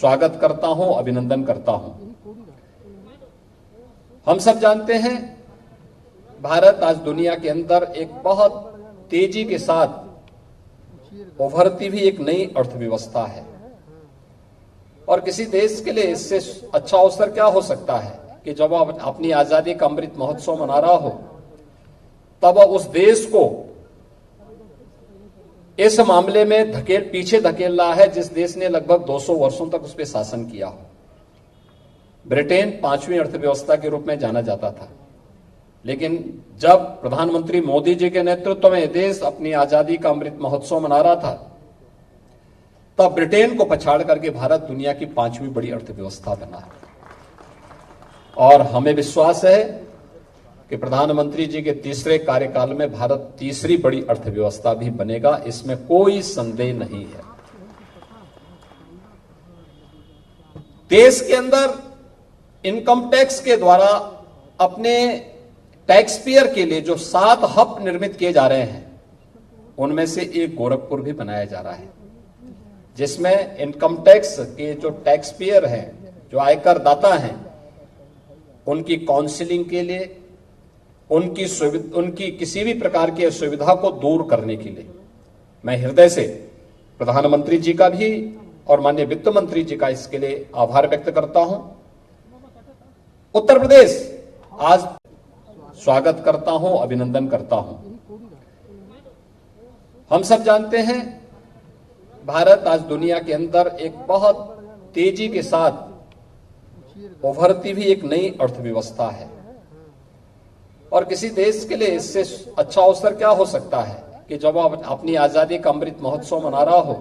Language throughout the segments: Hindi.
स्वागत करता हूं, अभिनंदन करता हूं। हम सब जानते हैं भारत आज दुनिया के अंदर एक बहुत तेजी के साथ उभरती हुई एक नई अर्थव्यवस्था है और किसी देश के लिए इससे अच्छा अवसर क्या हो सकता है कि जब वह अपनी आजादी का अमृत महोत्सव मना रहा हो तब वह उस देश को इस मामले में पीछे धकेल रहा है जिस देश ने लगभग 200 वर्षों तक उस पर शासन किया हो। ब्रिटेन 5वीं अर्थव्यवस्था के रूप में जाना जाता था, लेकिन जब प्रधानमंत्री मोदी जी के नेतृत्व में देश अपनी आजादी का अमृत महोत्सव मना रहा था तब ब्रिटेन को पछाड़ करके भारत दुनिया की 5वीं बड़ी अर्थव्यवस्था बना और हमें विश्वास है कि प्रधानमंत्री जी के तीसरे कार्यकाल में भारत तीसरी बड़ी अर्थव्यवस्था भी बनेगा, इसमें कोई संदेह नहीं है। देश के अंदर इनकम टैक्स के द्वारा अपने टैक्स पेयर के लिए जो 7 हब निर्मित किए जा रहे हैं उनमें से एक गोरखपुर भी बनाया जा रहा है, जिसमें इनकम टैक्स के जो टैक्स पेयर हैं, जो आयकर दाता हैं, उनकी काउंसलिंग के लिए, उनकी किसी भी प्रकार की असुविधा को दूर करने के लिए मैं हृदय से प्रधानमंत्री जी का भी और माननीय वित्त मंत्री जी का इसके लिए आभार व्यक्त करता हूं। उत्तर प्रदेश आज स्वागत करता हूं, अभिनंदन करता हूं। हम सब जानते हैं भारत आज दुनिया के अंदर एक बहुत तेजी के साथ उभरती हुई एक नई अर्थव्यवस्था है और किसी देश के लिए इससे अच्छा अवसर क्या हो सकता है कि जब वह अपनी आजादी का अमृत महोत्सव मना रहा हो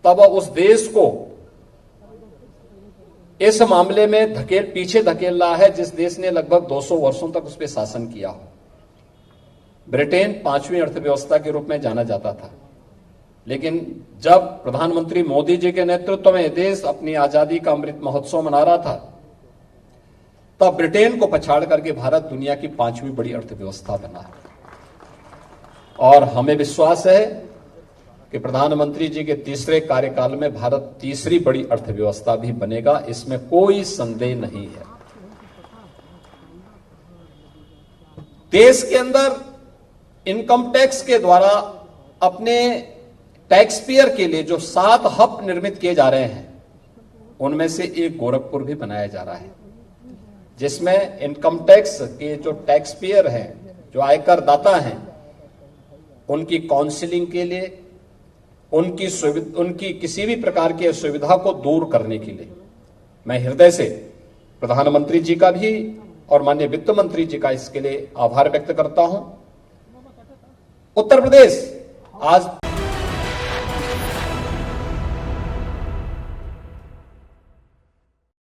तब वह उस देश को इस मामले में पीछे धकेल रहा है जिस देश ने लगभग 200 वर्षों तक उस पर शासन किया हो। ब्रिटेन 5वीं अर्थव्यवस्था के रूप में जाना जाता था, लेकिन जब प्रधानमंत्री मोदी जी के नेतृत्व में देश अपनी आजादी का अमृत महोत्सव मना रहा था तब ब्रिटेन को पछाड़ करके भारत दुनिया की 5वीं बड़ी अर्थव्यवस्था बना और हमें विश्वास है कि प्रधानमंत्री जी के तीसरे कार्यकाल में भारत तीसरी बड़ी अर्थव्यवस्था भी बनेगा, इसमें कोई संदेह नहीं है। देश के अंदर इनकम टैक्स के द्वारा अपने टैक्स पेयर के लिए जो 7 हब निर्मित किए जा रहे हैं उनमें से एक गोरखपुर भी बनाया जा रहा है, जिसमें इनकम टैक्स के जो टैक्स पेयर हैं, जो आयकर दाता हैं, उनकी काउंसलिंग के लिए, उनकी किसी भी प्रकार की असुविधा को दूर करने के लिए मैं हृदय से प्रधानमंत्री जी का भी और माननीय वित्त मंत्री जी का इसके लिए आभार व्यक्त करता हूं। उत्तर प्रदेश आज